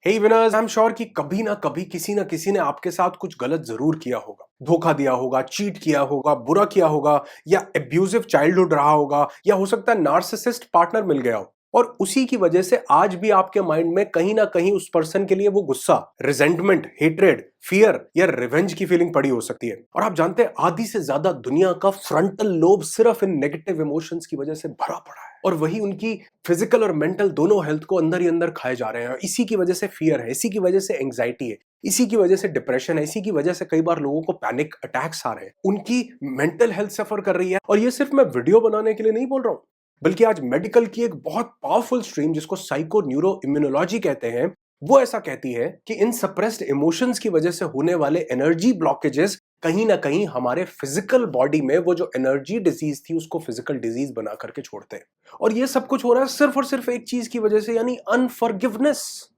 Hey winners, I am sure कि कभी ना कभी किसी ना किसी ने आपके साथ कुछ गलत जरूर किया होगा। धोखा दिया होगा, चीट किया होगा, बुरा किया होगा, या एब्यूजिव चाइल्डहुड रहा होगा, या हो सकता है नार्सिसिस्ट पार्टनर मिल गया हो। और उसी की वजह से आज भी आपके माइंड में कहीं ना कहीं उस पर्सन के लिए वो गुस्सा, रिजेंटमेंट, हेट्रेड, फियर या रिवेंज की फीलिंग पड़ी हो सकती है। और आप जानते हैं, आधी से ज्यादा दुनिया का फ्रंटल लोब सिर्फ इन नेगेटिव इमोशंस की वजह से भरा पड़ा है, और वही उनकी फिजिकल और मेंटल दोनों हेल्थ को अंदर ही अंदर खाए जा रहे हैं। इसी की वजह से फियर है, इसी की वजह से एंग्जाइटी है, इसी की वजह से डिप्रेशन है, इसी की वजह से कई बार लोगों को पैनिक अटैक्स आ रहे हैं। उनकी मेंटल हेल्थ सफर कर रही है। और ये सिर्फ मैं वीडियो बनाने के लिए नहीं बोल रहा हूं, बल्कि आज मेडिकल की एक बहुत पावरफुल स्ट्रीम जिसको साइको न्यूरो इम्यूनोलॉजी कहते हैं, वो ऐसा कहती है कि इन सप्रेस्ड इमोशंस की वजह से होने वाले एनर्जी ब्लॉकेजेस कहीं ना कहीं हमारे फिजिकल बॉडी में वो जो एनर्जी डिजीज थी उसको फिजिकल डिजीज बना करके छोड़ते हैं। और ये सब कुछ हो रहा है सिर्फ और सिर्फ एक चीज की वजह से, यानी अनफॉरगिवनेस।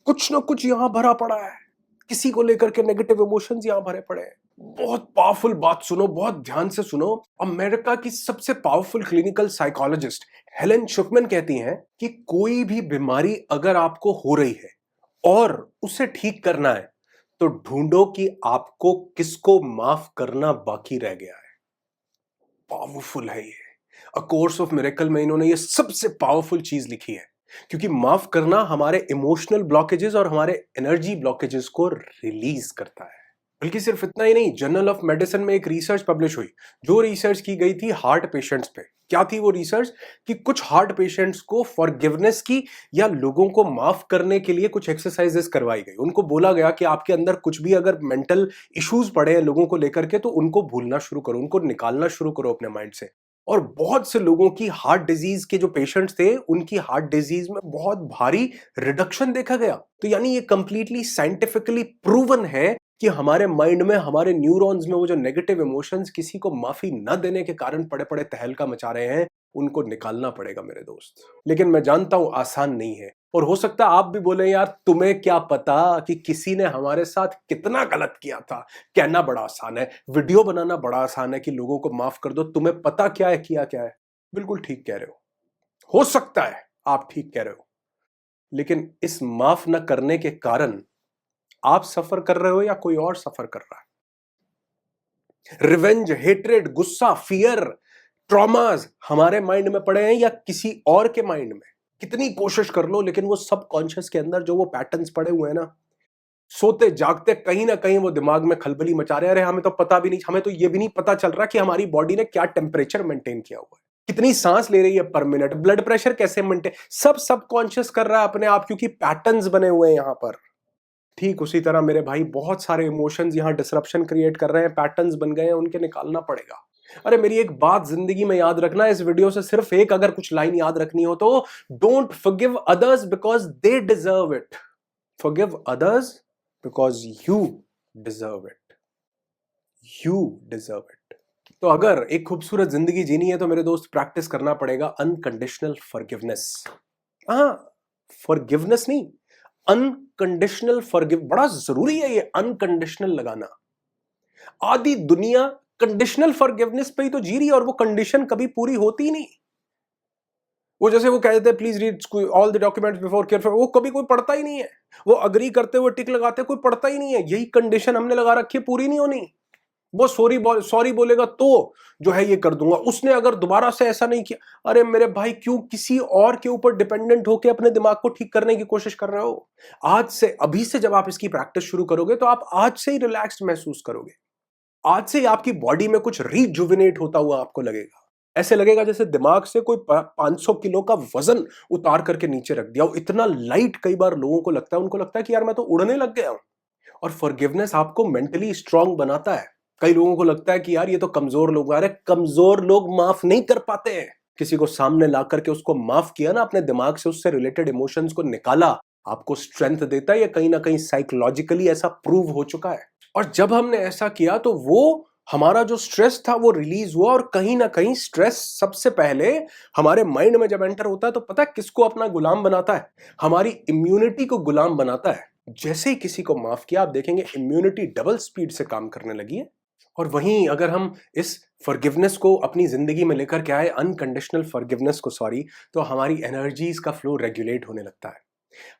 कुछ ना कुछ यहां भरा पड़ा है, किसी को लेकर के नेगेटिव इमोशंस यहां भरे पड़े हैं। बहुत पावरफुल बात सुनो, बहुत ध्यान से सुनो। अमेरिका की सबसे पावरफुल क्लिनिकल साइकोलॉजिस्ट हेलेन शुकमैन कहती हैं कि कोई भी बीमारी अगर आपको हो रही है और उसे ठीक करना है, तो ढूंढो कि आपको किसको माफ करना बाकी रह गया है। पावरफुल है ये। अ कोर्स ऑफ मिरेकल में इन्होंने ये सबसे पावरफुल चीज लिखी है, क्योंकि माफ करना हमारे इमोशनल ब्लॉकेजेस और हमारे एनर्जी ब्लॉकेजेस को रिलीज करता है। बल्कि सिर्फ इतना ही नहीं, जर्नल ऑफ मेडिसिन में एक रिसर्च पब्लिश हुई, जो रिसर्च की गई थी हार्ट पेशेंट्स पे। क्या थी वो रिसर्च? कि कुछ हार्ट पेशेंट्स को फॉरगिवनेस की या लोगों को माफ करने के लिए कुछ एक्सरसाइजेस करवाई गई। उनको बोला गया कि आपके अंदर कुछ भी अगर मेंटल इश्यूज पड़े हैं लोगों को लेकर के, तो उनको भूलना शुरू करो, उनको निकालना शुरू करो अपने माइंड से। और बहुत से लोगों की हार्ट डिजीज के जो पेशेंट्स थे, उनकी हार्ट डिजीज में बहुत भारी रिडक्शन देखा गया। तो यानी ये कंप्लीटली साइंटिफिकली प्रूवन है कि हमारे माइंड में, हमारे न्यूरॉन्स में वो जो नेगेटिव इमोशंस किसी को माफी न देने के कारण पड़े पड़े तहलका मचा रहे हैं, उनको निकालना पड़ेगा मेरे दोस्त। लेकिन मैं जानता हूं आसान नहीं है, और हो सकता है आप भी बोले यार तुम्हें क्या पता कि किसी ने हमारे साथ कितना गलत किया था। कहना बड़ा आसान है, वीडियो बनाना बड़ा आसान है कि लोगों को माफ कर दो, तुम्हें पता क्या है किया क्या है। बिल्कुल ठीक कह रहे हो सकता है आप ठीक कह रहे हो। लेकिन इस माफ न करने के कारण आप सफर कर रहे हो या कोई और सफर कर रहा है। रिवेंज, हेट्रेड, गुस्सा, फियर, ट्रॉमास हमारे माइंड में पड़े हैं या किसी और के माइंड में। कितनी कोशिश कर लो, लेकिन वो सबकॉन्शियस के अंदर जो वो पैटर्न्स पड़े हुए हैं ना, सोते जागते कहीं ना कहीं वो दिमाग में खलबली मचा रहे हैं। अरे हमें तो पता भी नहीं, हमें तो ये भी नहीं पता चल रहा कि हमारी बॉडी ने क्या टेम्परेचर मेंटेन किया हुआ है, कितनी सांस ले रही है पर मिनट, ब्लड प्रेशर कैसे मेंटेन, सब सबकॉन्शियस कर रहा है अपने आप, क्योंकि पैटर्न्स बने हुए हैं यहां पर। ठीक उसी तरह मेरे भाई, बहुत सारे इमोशंस यहां डिसरप्शन क्रिएट कर रहे हैं, पैटर्न्स बन गए हैं, उनके निकालना पड़ेगा। अरे मेरी एक बात जिंदगी में याद रखना, इस वीडियो से सिर्फ एक अगर कुछ लाइन याद रखनी हो तो, don't forgive others because they deserve it, forgive others because you deserve it, you deserve it. तो अगर एक खूबसूरत जिंदगी जीनी है तो मेरे दोस्त, प्रैक्टिस करना पड़ेगा अनकंडीशनल फॉरगिवनेस। हाँ, फॉरगिवनेस नहीं, अनकंडीशनल फॉरगिव, बड़ा जरूरी है ये अनकंडीशनल लगाना। आधी दुनिया कंडीशनल फॉरगिवनेस पे ही तो जी रही है, और वो कंडीशन कभी पूरी होती ही नहीं। वो जैसे वो कहते हैं please read all the documents before care, वो कभी कोई पढ़ता ही नहीं है। वो अग्री करते हुए टिक लगाते कोई पढ़ता ही नहीं है। यही कंडीशन हमने लगा रखी है, पूरी नहीं होनी। वो सॉरी बोलेगा तो जो है ये कर दूंगा, उसने अगर दोबारा से ऐसा नहीं किया। अरे मेरे भाई, क्यों किसी और के ऊपर डिपेंडेंट होकर अपने दिमाग को ठीक करने की कोशिश कर रहे हो? आज से, अभी से जब आप इसकी प्रैक्टिस शुरू करोगे तो आप आज से ही रिलैक्स्ड महसूस करोगे। आज से ही आपकी बॉडी में कुछ रिजुविनेट होता हुआ आपको लगेगा। ऐसे लगेगा जैसे दिमाग से कोई 500 किलो का वजन उतार करके नीचे रख दिया हो। इतना लाइट कई बार लोगों को लगता है, उनको लगता है कि यार मैं तो उड़ने लग गया हूं। और फॉरगिवनेस आपको मेंटली स्ट्रांग बनाता है। कई लोगों को लगता है कि यार ये तो कमजोर लोग, अरे कमजोर लोग माफ नहीं कर पाते हैं। किसी को सामने ला करके उसको माफ किया ना, अपने दिमाग से उससे रिलेटेड इमोशंस को निकाला, आपको स्ट्रेंथ देता है। ये कहीं ना कहीं साइकोलॉजिकली ऐसा प्रूव हो चुका है। और जब हमने ऐसा किया तो वो हमारा जो स्ट्रेस था वो रिलीज हुआ। और कहीं ना कहीं स्ट्रेस सबसे पहले हमारे माइंड में जब एंटर होता है तो पता है किसको अपना गुलाम बनाता है? हमारी इम्यूनिटी को गुलाम बनाता है। जैसे ही किसी को माफ किया, आप देखेंगे इम्यूनिटी डबल स्पीड से काम करने लगी है। और वहीं अगर हम इस फॉरगिवनेस को अपनी जिंदगी में लेकर के आए, अनकंडीशनल फॉरगिवनेस को, सॉरी, तो हमारी एनर्जीज का फ्लो रेगुलेट होने लगता है।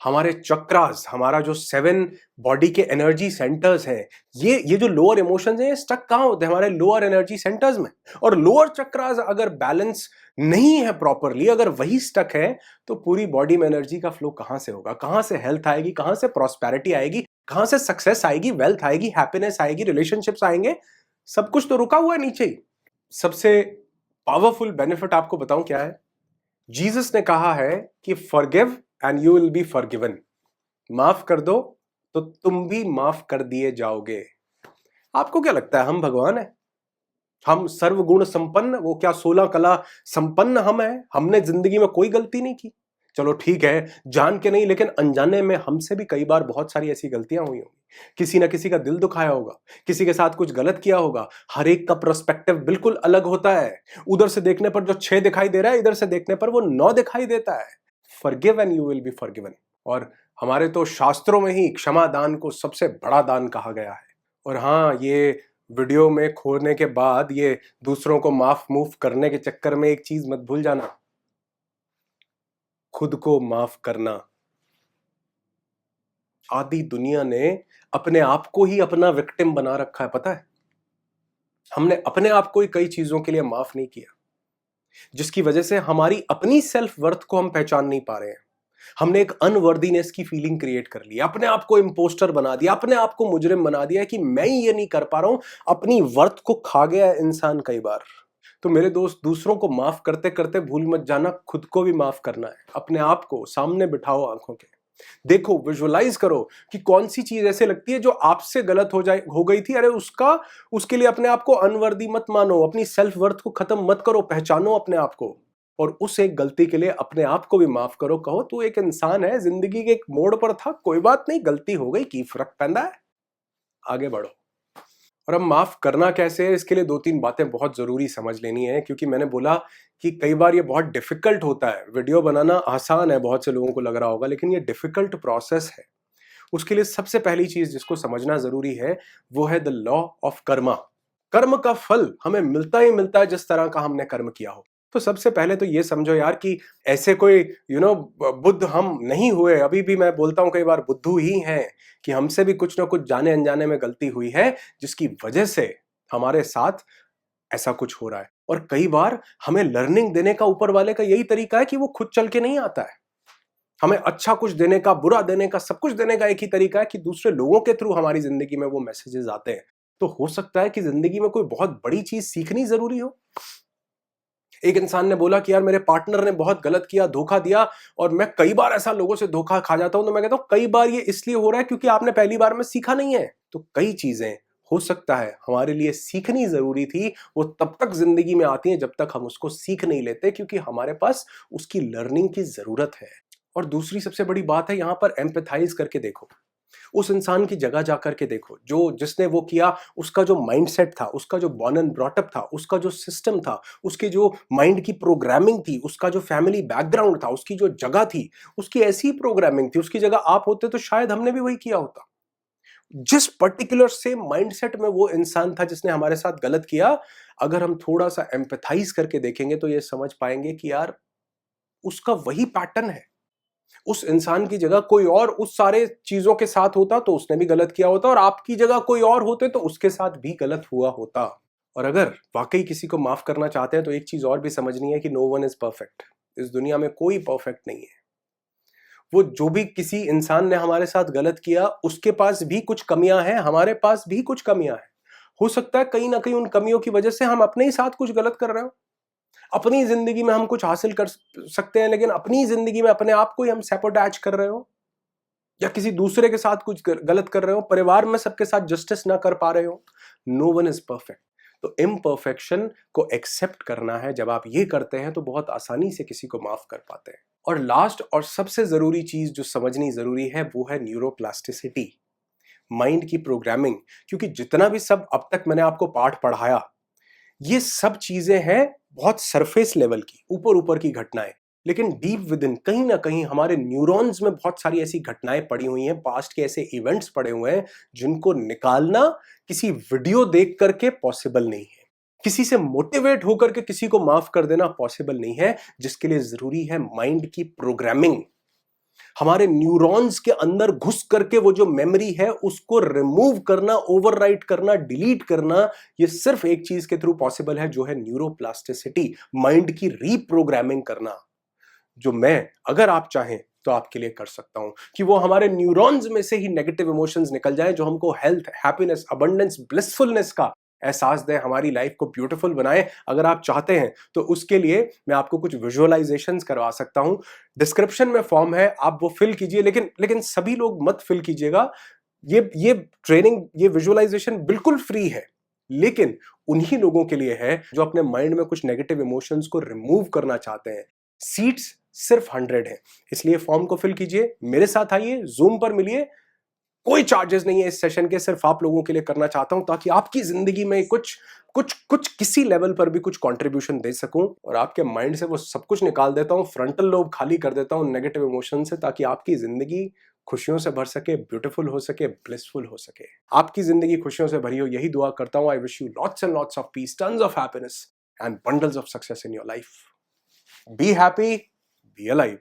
हमारे चक्रास, हमारा जो 7 बॉडी के एनर्जी सेंटर्स हैं, ये जो लोअर इमोशंस हैं, ये स्टक कहाँ होते हैं? हमारे लोअर एनर्जी सेंटर्स में। और लोअर चक्रास अगर बैलेंस नहीं है प्रॉपरली, अगर वही स्टक है, तो पूरी बॉडी में एनर्जी का फ्लो कहां से होगा? कहां से हेल्थ आएगी? कहां से प्रॉस्पेरिटी आएगी? कहां से सक्सेस आएगी? वेल्थ आएगी? हैप्पीनेस आएगी? रिलेशनशिप्स आएंगे? सब कुछ तो रुका हुआ है नीचे ही। सबसे पावरफुल बेनिफिट आपको बताऊं क्या है? जीसस ने कहा है कि forgive and you will be forgiven. माफ कर दो तो तुम भी माफ कर दिए जाओगे। आपको क्या लगता है हम भगवान है? हम सर्वगुण संपन्न, वो क्या 16 कला संपन्न हम हैं? हमने जिंदगी में कोई गलती नहीं की। चलो ठीक है, जान के नहीं, लेकिन अनजाने में हमसे भी कई बार बहुत सारी ऐसी गलतियां हुई होंगी। किसी ना किसी का दिल दुखाया होगा, किसी के साथ कुछ गलत किया होगा। हर एक का पर्सपेक्टिव बिल्कुल अलग होता है। उधर से देखने पर जो 6 दिखाई दे रहा है, इधर से देखने पर वो 9 दिखाई देता है। Forgive and you will be forgiven. और हमारे तो शास्त्रों में ही क्षमा दान को सबसे बड़ा दान कहा गया है। और हाँ, ये वीडियो में खोने के बाद ये दूसरों को माफ मूफ करने के चक्कर में एक चीज मत भूल जाना, खुद को माफ करना। आधी दुनिया ने अपने आप को ही अपना विक्टिम बना रखा है, पता है? हमने अपने आप को ही कई चीजों के लिए माफ नहीं किया, जिसकी वजह से हमारी अपनी सेल्फ वर्थ को हम पहचान नहीं पा रहे हैं। हमने एक अनवर्दीनेस की फीलिंग क्रिएट कर ली, अपने आप को इम्पोस्टर बना दिया, अपने आप को मुजरिम बना दिया कि मैं ही ये नहीं कर पा रहा हूं। अपनी वर्थ को खा गया है इंसान कई बार। तो मेरे दोस्त, दूसरों को माफ करते करते भूल मत जाना, खुद को भी माफ करना है। अपने आप को सामने बिठाओ आंखों के, देखो, विजुअलाइज करो कि कौन सी चीज ऐसे लगती है जो आपसे गलत हो गई थी। अरे उसके लिए अपने आप को अनवर्दी मत मानो, अपनी सेल्फ वर्थ को खत्म मत करो, पहचानो अपने आप को। और उस एक गलती के लिए अपने आप को भी माफ करो। कहो तू एक इंसान है, जिंदगी के एक मोड़ पर था, कोई बात नहीं, गलती हो गई, की फर्क पैंदा है, आगे बढ़ो। और अब माफ करना कैसे है, इसके लिए 2-3 बातें बहुत जरूरी समझ लेनी है। क्योंकि मैंने बोला कि कई बार ये बहुत डिफिकल्ट होता है। वीडियो बनाना आसान है, बहुत से लोगों को लग रहा होगा, लेकिन ये डिफिकल्ट प्रोसेस है। उसके लिए सबसे पहली चीज जिसको समझना जरूरी है, वो है द लॉ ऑफ कर्मा। कर्म का फल हमें मिलता ही मिलता है जिस तरह का हमने कर्म किया हो। तो सबसे पहले तो ये समझो यार कि ऐसे कोई बुद्ध हम नहीं हुए। अभी भी मैं बोलता हूं कई बार, बुद्धू ही हैं कि हमसे भी कुछ ना कुछ जाने अनजाने में गलती हुई है, जिसकी वजह से हमारे साथ ऐसा कुछ हो रहा है। और कई बार हमें लर्निंग देने का ऊपर वाले का यही तरीका है कि वो खुद चल के नहीं आता है। हमें अच्छा कुछ देने का, बुरा देने का, सब कुछ देने का एक ही तरीका है कि दूसरे लोगों के थ्रू हमारी जिंदगी में वो मैसेजेस आते हैं। तो हो सकता है कि जिंदगी में कोई बहुत बड़ी चीज सीखनी जरूरी हो। एक इंसान ने बोला कि यार मेरे पार्टनर ने बहुत गलत किया, धोखा दिया, और मैं कई बार ऐसा लोगों से धोखा खा जाता हूं। तो मैं कहता हूं कई बार ये इसलिए हो रहा है क्योंकि आपने पहली बार में सीखा नहीं है। तो कई चीजें हो सकता है हमारे लिए सीखनी जरूरी थी, वो तब तक जिंदगी में आती हैं जब तक हम उसको सीख नहीं लेते, क्योंकि हमारे पास उसकी लर्निंग की जरूरत है। और दूसरी सबसे बड़ी बात है, यहां पर एम्पैथाइज करके देखो। उस इंसान की जगह जाकर के देखो जो जिसने वो किया। उसका जो माइंडसेट था, उसका जो बॉर्न एंड ब्रॉट अप था, उसका जो सिस्टम था, उसके जो माइंड की प्रोग्रामिंग थी, उसका जो फैमिली बैकग्राउंड था, उसकी जो जगह थी, उसकी ऐसी प्रोग्रामिंग थी। उसकी जगह आप होते तो शायद हमने भी वही किया होता। जिस पर्टिकुलर सेम माइंडसेट में वो इंसान था जिसने हमारे साथ गलत किया, अगर हम थोड़ा सा एम्पैथाइज करके देखेंगे तो ये समझ पाएंगे कि यार उसका वही पैटर्न है। उस इंसान की जगह कोई और उस सारे चीजों के साथ होता तो उसने भी गलत किया होता, और आपकी जगह कोई और होते तो उसके साथ भी गलत हुआ होता। और अगर वाकई किसी को माफ करना चाहते हैं तो एक चीज और भी समझनी है कि नो वन इज परफेक्ट। इस दुनिया में कोई परफेक्ट नहीं है। वो जो भी किसी इंसान ने हमारे साथ गलत किया, उसके पास भी कुछ कमियां हैं, हमारे पास भी कुछ कमियां हैं। हो सकता है कहीं ना कहीं उन कमियों की वजह से हम अपने ही साथ कुछ गलत कर रहे हो। अपनी जिंदगी में हम कुछ हासिल कर सकते हैं, लेकिन अपनी जिंदगी में अपने आप को ही हम सैबोटैज कर रहे हो, या किसी दूसरे के साथ कुछ गलत कर रहे हो, परिवार में सबके साथ जस्टिस ना कर पा रहे हो। No one is perfect. तो इम्परफेक्शन को एक्सेप्ट करना है। जब आप ये करते हैं तो बहुत आसानी से किसी को माफ कर पाते हैं। और लास्ट और सबसे जरूरी चीज जो समझनी जरूरी है, वो है न्यूरोप्लास्टिसिटी, माइंड की प्रोग्रामिंग। क्योंकि जितना भी सब अब तक मैंने आपको पाठ पढ़ाया, ये सब चीजें हैं बहुत सरफेस लेवल की, ऊपर ऊपर की घटनाएं। लेकिन डीप विद इन कहीं ना कहीं हमारे न्यूरॉन्स में बहुत सारी ऐसी घटनाएं पड़ी हुई हैं, पास्ट के ऐसे इवेंट्स पड़े हुए हैं जिनको निकालना किसी वीडियो देख करके पॉसिबल नहीं है। किसी से मोटिवेट होकर के किसी को माफ कर देना पॉसिबल नहीं है। जिसके लिए जरूरी है माइंड की प्रोग्रामिंग। हमारे न्यूरॉन्स के अंदर घुस करके वो जो मेमोरी है उसको रिमूव करना, ओवरराइट करना, डिलीट करना, ये सिर्फ एक चीज के थ्रू पॉसिबल है, जो है न्यूरोप्लास्टिसिटी, माइंड की रीप्रोग्रामिंग करना, जो मैं, अगर आप चाहें तो आपके लिए कर सकता हूं कि वो हमारे न्यूरॉन्स में से ही नेगेटिव इमोशंस निकल जाएं, जो हमको हेल्थ, हैप्पीनेस, अबंडेंस, ब्लिसफुलनेस का एहसास दें, हमारी लाइफ को ब्यूटीफुल बनाए। अगर आप चाहते हैं तो उसके लिए मैं आपको कुछ विजुअलाइजेशंस करवा सकता हूं। डिस्क्रिप्शन में फॉर्म है, आप वो फिल कीजिए, लेकिन सभी लोग मत फिल कीजिएगा। ये ट्रेनिंग, ये विजुअलाइजेशन बिल्कुल फ्री है, लेकिन उन्हीं लोगों के लिए है जो अपने माइंड में कुछ नेगेटिव इमोशंस को रिमूव करना चाहते हैं। सीट्स सिर्फ 100 है, इसलिए फॉर्म को फिल कीजिए, मेरे साथ आइए, जूम पर मिलिए, कोई चार्जेस नहीं है इस सेशन के, सिर्फ आप लोगों के लिए करना चाहता हूं ताकि आपकी जिंदगी में कुछ कुछ कुछ किसी लेवल पर भी कुछ कंट्रीब्यूशन दे सकूं और आपके माइंड से वो सब कुछ निकाल देता हूं, फ्रंटल लोब खाली कर देता हूं नेगेटिव इमोशन से, ताकि आपकी जिंदगी खुशियों से भर सके, ब्यूटीफुल हो सके, ब्लिसफुल हो सके। आपकी जिंदगी खुशियों से भरी हो, यही दुआ करता हूं। I wish you lots and lots of peace, tons of happiness and bundles of success in your life. Be happy, be alive.